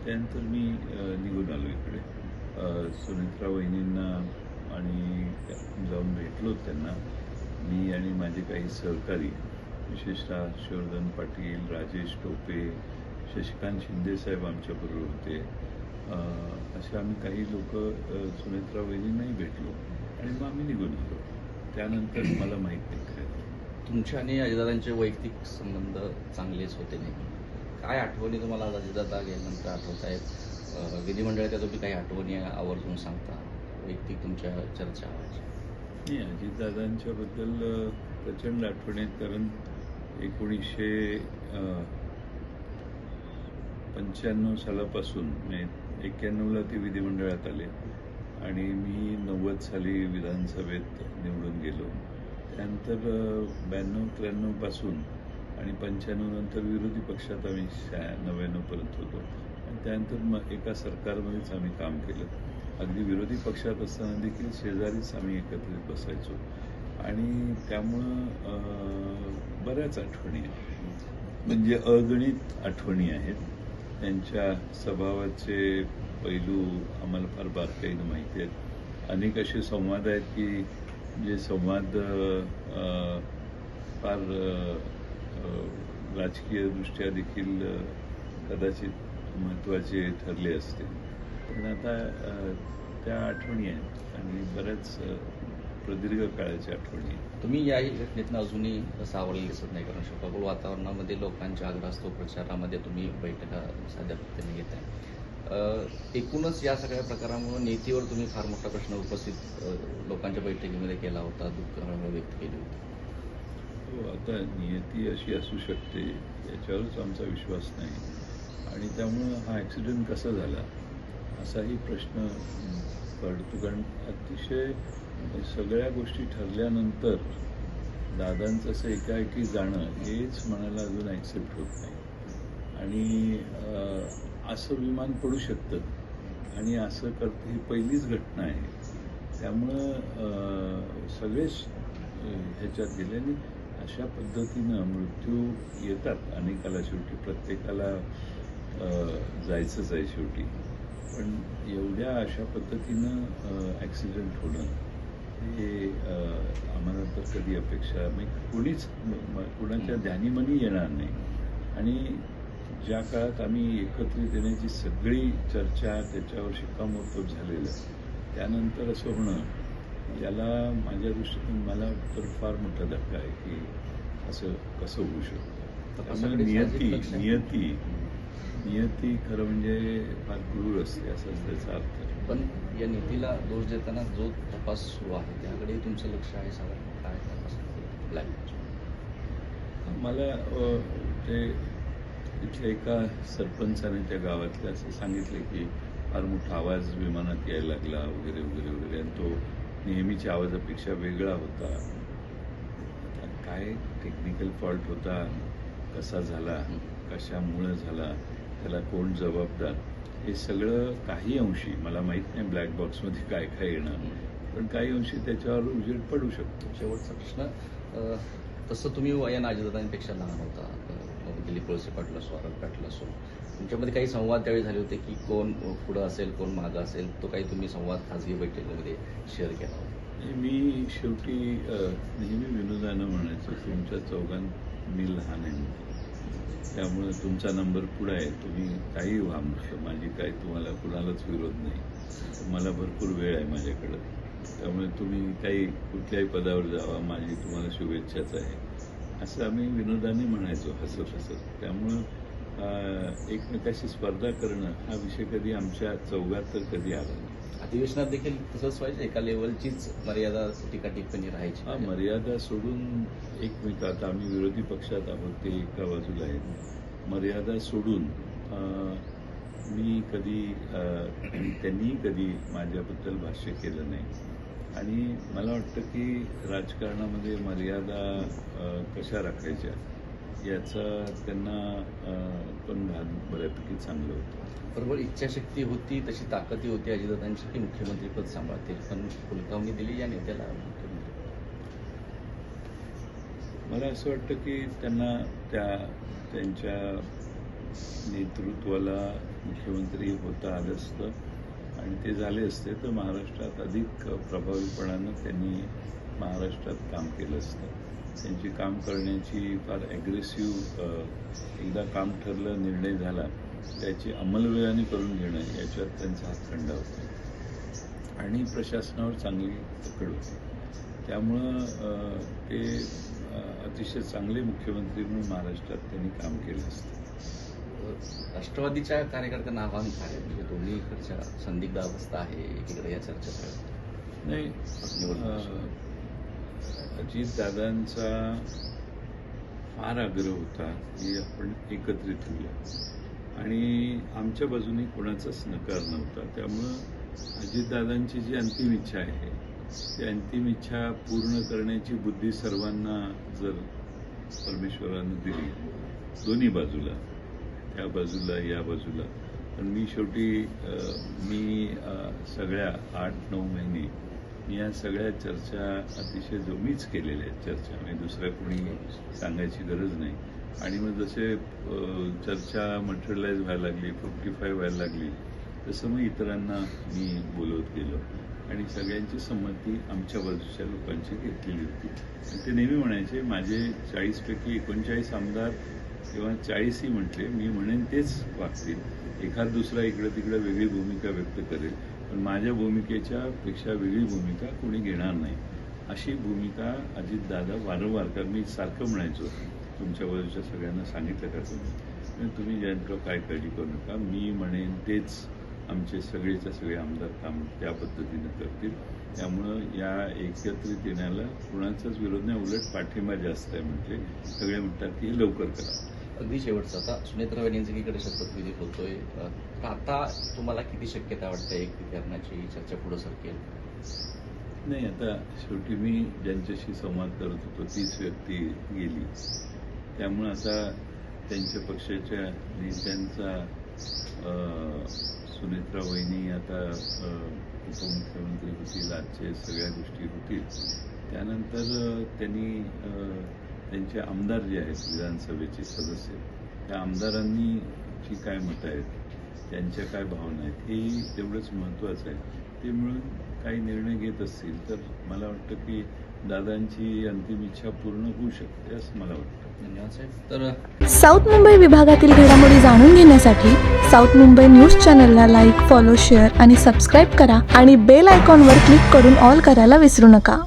त्यानंतर मी निघून आलो इकडे. सुनेत्रा वहिनींना आणि जाऊन भेटलो त्यांना. मी आणि माझे काही सहकारी, विशेषतः हर्षवर्धन पाटील, राजेश टोपे, शशिकांत शिंदेसाहेब आमच्याबरोबर होते. असे आम्ही काही लोक सुनेत्रा वहिनींनाही भेटलो आणि मग आम्ही निघून आलो. त्यानंतर मला माहीत नाही काय. तुमच्या आणि अजितदादांचे वैयक्तिक संबंध चांगलेच होते नाही. काय आठवणी तुम्हाला आज अजितदादा गेल्यानंतर आठवत आहेत? विधिमंडळाच्या तुम्ही काही आठवणी आवर्जून सांगता, वैयक्तिक तुमच्या चर्चा व्हायच्या? नाही, अजितदादांच्याबद्दल प्रचंड आठवणी आहेत. कारण 1995 सालापासून म्हणजे 91ला ते विधिमंडळात आले आणि मी 90 साली विधानसभेत निवडून गेलो. त्यानंतर 92-93 पासून आणि 95 नंतर विरोधी पक्षात आम्ही 99पर्यंत होतो आणि त्यानंतर मग एका सरकारमध्येच आम्ही काम केलं. अगदी विरोधी पक्षात असताना देखील शेजारीच आम्ही एकत्रित बसायचो आणि त्यामुळं बऱ्याच आठवणी आहेत, म्हणजे अगणित आठवणी आहेत. त्यांच्या स्वभावाचे पैलू आम्हाला फार बारकाईनं माहिती आहेत. अनेक असे संवाद आहेत की जे संवाद फार राजकीयदृष्ट्या देखील कदाचित महत्त्वाचे ठरले असते. पण आता त्या आठवणी आहेत आणि बऱ्याच प्रदीर्घ काळाच्या आठवणी आहेत. तुम्ही याही घटनेतनं अजूनही सावरले दिसत नाही, कारण शोकाकुल वातावरणामध्ये लोकांच्या आग्रहास्तव प्रचारामध्ये तुम्ही बैठका साध्या पद्धतीने घेत आहे. एकूणच या सगळ्या प्रकारामुळे नीतीवर तुम्ही फार मोठा प्रश्न उपस्थित लोकांच्या बैठकीमध्ये केला होता, दुःख व्यक्त केली होती. हो, आता नियती अशी असू शकते याच्यावरच आमचा विश्वास नाही आणि त्यामुळं हा ॲक्सिडेंट कसा झाला असाही प्रश्न पडतो. कारण अतिशय सगळ्या गोष्टी ठरल्यानंतर दादांचं असं एकाएकी जाणं हेच मनाला अजून ॲक्सेप्ट होत नाही. आणि असं विमान पडू शकतं आणि असं करतं ही पहिलीच घटना आहे. त्यामुळं सगळेच ह्याच्यात गेले आणि अशा पद्धतीनं मृत्यू येतात अनेकाला. शेवटी प्रत्येकाला जायचंच आहे शेवटी. पण एवढ्या अशा पद्धतीनं ॲक्सिडेंट होणं हे आम्हाला तर कधी अपेक्षा म्हणजे कुणाच्या ध्यानीमनी येणार नाही. आणि ज्या काळात आम्ही एकत्रित येण्याची सगळी चर्चा त्याच्यावर शिक्कामोर्तब झालेलं, त्यानंतर असं होणं याला माझ्या दृष्टीतून मला तर फार मोठा धक्का आहे की असं कसं होऊ शकतं. त्यामुळे नियती खरं म्हणजे फार क्रूर असते असंच त्याचा अर्थ. पण या नीतीला दोष देताना जो तपास सुरू आहे त्याकडे तुमचं लक्ष आहे. साधारण काय तपास मला ते तिथल्या एका सरपंचाने त्या गावातल्या असं सांगितले की फार मोठा आवाज विमानात यायला लागला वगैरे वगैरे वगैरे आणि तो नेहमीच्या आवाजापेक्षा वेगळा होता. काय टेक्निकल फॉल्ट होता, कसा झाला, कशामुळं झाला, त्याला कोण जबाबदार, हे सगळं काही अंशी मला माहीत नाही ब्लॅक बॉक्समध्ये काय काय येणार, पण काही अंशी त्याच्यावर उजेड पडू शकतो. शेवटचा प्रश्न, तसं तुम्ही वयानं अजितदादांपेक्षा लहान होता, दिलीप वळसे पाटील असो, आरग पाटील असो, तुमच्यामध्ये काही संवाद त्यावेळी झाले होते की कोण पुढं असेल कोण मागं असेल, तो काही तुम्ही संवाद खाजगी बैठकीमध्ये शेअर केला होता? मी शेवटी नेहमी विनोदानं म्हणायचो तुमच्या चौघांत मी लहान आहे, त्यामुळे तुमचा नंबर पुढे आहे, तुम्ही काही व्हा म्हटलं, माझी काही तुम्हाला कुणालाच विरोध नाही, मला भरपूर वेळ आहे माझ्याकडं, त्यामुळे तुम्ही काही कुठल्याही पदावर जावा, माझी तुम्हाला शुभेच्छाच आहे, असं आम्ही विनोदाने म्हणायचो हसत हसत. त्यामुळं एकमेकाशी स्पर्धा करणं हा विषय कधी आमच्या चौघात तर कधी आला नाही. अधिवेशनात देखील तसंच व्हायचं, एका लेवलचीच मर्यादा टीका टिप्पणी राहायची. हा, मर्यादा सोडून एकमेकात, आम्ही विरोधी पक्षात आहोत ते एका बाजूला आहेत, मर्यादा सोडून मी कधी त्यांनी कधी माझ्याबद्दल भाष्य केलं नाही. आणि मला वाटतं की राजकारणामध्ये मर्यादा कशा राखायच्या याचा त्यांना पण भान बऱ्यापैकी चांगलं होतं. बरोबर, इच्छाशक्ती होती, तशी ताकदही होती अजितदादांची की मुख्यमंत्रीपद सांभाळतील, पण फुलकावणी दिली या नेत्याला मुख्यमंत्री. मला असं वाटतं की त्यांना त्यांच्या नेतृत्वाला मुख्यमंत्री होता आलं असतं आणि ते झाले असते तर महाराष्ट्रात अधिक प्रभावीपणानं त्यांनी महाराष्ट्रात काम केलं असतं. त्यांची काम करण्याची फार ॲग्रेसिव्ह एकदा काम ठरलं, निर्णय झाला, त्याची अंमलबजावणी करून घेणं याच्यात त्यांचा हातखंडा होता आणि प्रशासनावर चांगली पकड होती. त्यामुळं ते अतिशय चांगले मुख्यमंत्री म्हणून महाराष्ट्रात त्यांनी काम केलं असतं. राष्ट्रवादीच्या कार्यकर्त्यांना आव्हान काय आहे? म्हणजे दोन्हीकडच्या संदिग्ध अवस्था आहे, एकीकडे या चर्चा सगळ्या नाही, अजितदादांचा फार आग्रह होता की आपण एकत्रित होऊया आणि आमच्या बाजूने कोणाचाच नकार नव्हता. त्यामुळं अजितदादांची जी अंतिम इच्छा आहे ती अंतिम इच्छा पूर्ण करण्याची बुद्धी सर्वांना जर परमेश्वरानं दिली, दोन्ही बाजूला, त्या बाजूला या बाजूला, पण मी शेवटी सगळ्या 8-9 महिने मी या सगळ्या चर्चा अतिशय मीच केलेल्या आहेत चर्चा, म्हणजे दुसऱ्या कोणी सांगायची गरज नाही. आणि मग जसे चर्चा मटेरियलाइज व्हायला लागली, 55 व्हायला लागली, तसं मग इतरांना मी बोलवत गेलो आणि सगळ्यांची संमती आमच्या बाजूच्या लोकांची घेतलेली होती. आणि ते नेहमी म्हणायचे, माझे 40पैकी 39 आमदार किंवा 40ही म्हटले, मी म्हणेन तेच वागतील, एखाद दुसरा इकडं तिकडं वेगळी भूमिका व्यक्त करेल, पण माझ्या भूमिकेच्या पेक्षा वेगळी भूमिका कोणी घेणार नाही, अशी भूमिका अजितदादा वारंवार, कारण मी सारखं म्हणायचो, तुमच्या बाजूच्या सगळ्यांना सांगितलं का तुम्ही जयंतराव काय काळजी करू नका, मी म्हणेन तेच आमचे सगळेच्या सगळे आमदार काम त्या पद्धतीनं करतील. त्यामुळं या एकत्रित येण्याला कुणाचाच विरोध नाही, उलट पाठिंबा जास्त आहे. म्हणजे सगळे म्हणतात की हे लवकर करा. अगदी शेवटचं, आता सुनेत्रा वहिनींकडे शपथविधी होतोय, तर आता तुम्हाला किती शक्यता वाटते एकत्रित करण्याची चर्चा पुढे सरकेल? नाही, आता शेवटी मी ज्यांच्याशी संवाद करत होतो तीच व्यक्ती गेली, त्यामुळं आता त्यांच्या पक्षाच्या नेत्यांचा सुनेत्रा वहिनी आता उपमुख्यमंत्री होतील, आजचे सगळ्या गोष्टी होतील. त्यानंतर त्यांनी त्यांचे आमदार जे आहेत विधानसभेचे सदस्य, त्या आमदारांनी जी काय मतं आहेत, त्यांच्या काय भावना आहेत, हे तेवढंच महत्त्वाचं आहे. ते मिळून काही निर्णय घेत असतील तर मला वाटतं की दादांची अंतिम इच्छा पूर्ण होऊ शकते असं मला वाटतं. धन्यवाद साहेब. तर साऊथ मुंबई विभागातील घडामोडी जाणून घेण्यासाठी साऊथ मुंबई न्यूज चॅनलला लाईक, फॉलो, शेअर आणि सबस्क्राईब करा आणि बेल आयकॉनवर क्लिक करून ऑल करायला विसरू नका.